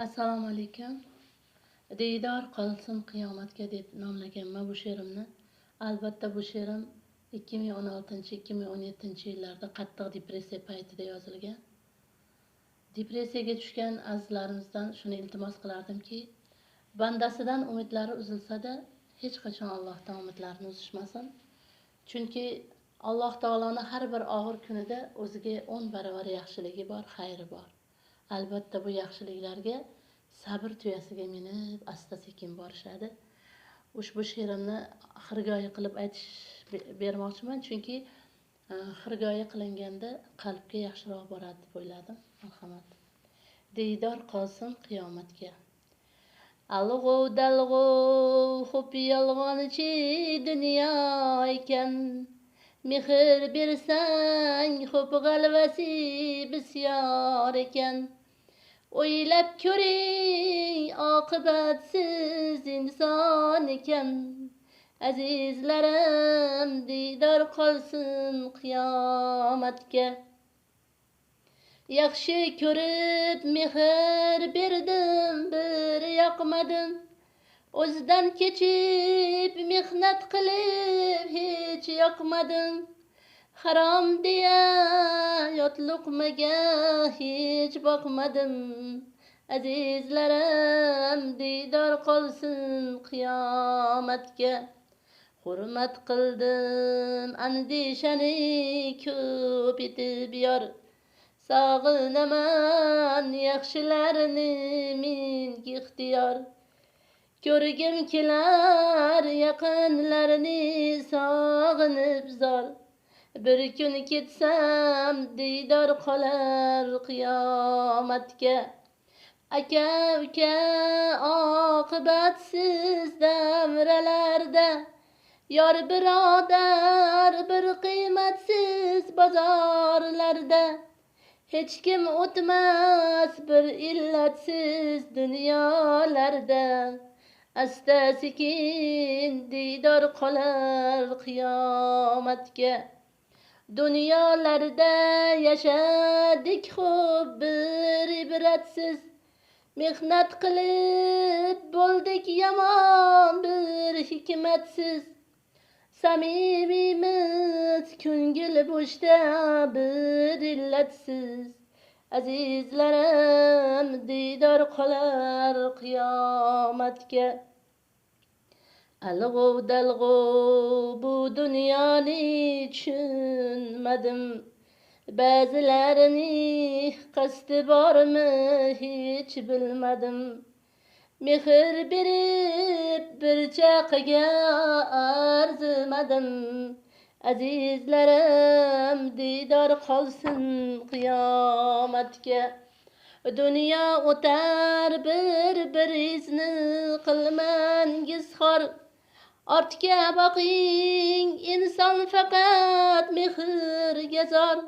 Assalomu alaykum. Diydor qolsin qiyomatga deb nomlaganman bu she'rimni. Albatta bu she'rim 2016-2017 yillarda qattiq depressiya paytida yozilgan. Depressiyaga tushgan azizlarimizdan shuni iltimos qilardimki, bandasidan umidlari uzilsa-da, hech qachon Allohdan umidlarini uzishmasin. Chunki Alloh taoloni har bir og'ir kunida o'ziga 10 barobar yaxshiligi bor, xayri bor. Albatta bu yaxshiliklarga sabr tuyasiga minib asta-sekin borishadi. Ushbu she'rimni xirgoyi qilib aytish bermoqchiman, chunki xirgoyi qilinganda qalbga yaxshiroq boradi deb o'yladim. Marhamat. Diydor qolsin qiyomatga. Alg'ov dalg'ov xo'p yolg'onchi dunyo ekan. Mehr bersang xo'p g'alvasi bisyor ekan. O'ylab ko'ring oqibatsiz inson ekan. Azizlarim diydor qolsin qiyomatga. Yaxshi ko'rib mehr berdim, bir yoqmadim. O'zidan kechib mehnat qilib hech yoqmadim. Harom deya yot luqmaga hech boqmadim. Azizlarim diydor qolsin qiyomatga. Hurmat qildim andishani ko'p etib yor. Sog'inaman yaxshilarni menga ixtiyor. Ko'rgim kelar yaqinlarni sog'inib zor. Bir kun ketsam diydor qolar qiyomatga. Aka uka oqibatsiz davralarda, yor birodar bir qiymatsiz bozorlarda. Hech kim o'tmas bir illatsiz dunyolarda. Asta-sekin diydor qolar qiyomatga. Dunyolarda yashadik xo'p bir ibratsiz. Mehnat qilib bo'ldik yomon bir hikmatsiz. Samimiymiz ko'ngil bo'shda bir illatsiz. Azizlarim diydor qolar qiyomatga. Alg'ov dalg'ov bu dunyoni tushunmadim. Ba'zilarini qasdi bormi hech bilmadim. Mehr berib bir chaqaga arzimadim. Azizlarim diydor qolsin qiyomatga. Dunyo o'tar bir izni qilmangiz xor. Ortga boqing inson faqat mehrga zor.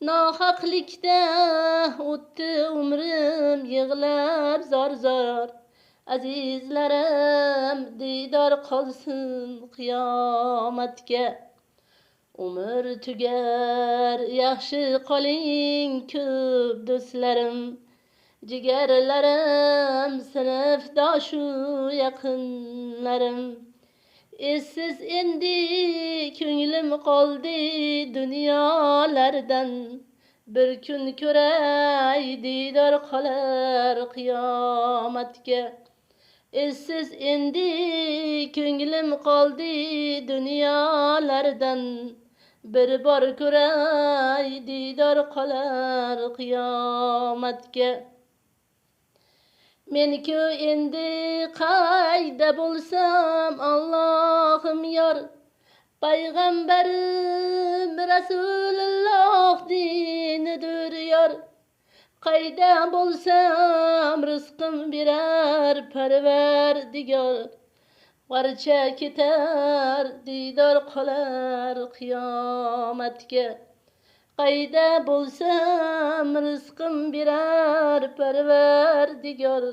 Nohaqlikda o'tdi umrim yig'lab zor. Azizlarim diydor qolsin qiyomatga. Umr tugar yaxshi qoling ko'p do'stlarim. Jigarlarim sinfdoshu yaqinlarim. Esiz endi ko'nglim qoldi dunyolardan. Bir kun ko'ray diydor qolar qiyomatga. Esiz endi ko'nglim qoldi dunyolardan. Bir bor ko'ray diydor qolar qiyomatga. Men-ku endi qayda bo'lsam Allohim yor. Payg'ambarim Rasululloh dinidir yor. Qayda bo'lsam rizqim berar Parvardigor. G'archa ketar diydor qolar qiyomatga. Qayda bo'lsam rizqim berar Parvardigor.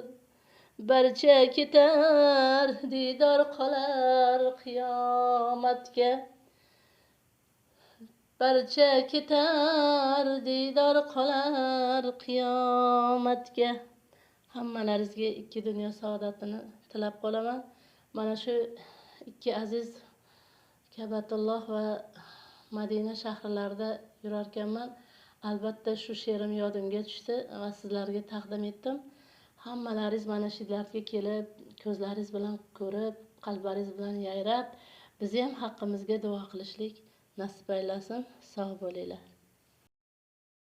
Barcha ketar diydor qolar qiyomatga. Barcha ketar diydor qolar qiyomatga. Hammalaringizga ikki dunyo saodatini tilab qolaman. Mana shu ikki aziz Kabatulloh va Madina shaharlarida yurarkanman. Albatta shu she'rim yodimga tushdi va sizlarga taqdim etdim. Hammalaringiz mana shu yerlarga kelib, ko'zlaringiz bilan ko'rib, qalblaringiz bilan yayrab, bizni ham haqqimizga duo qilishlik nasib aylasin. Sog' bo'linglar.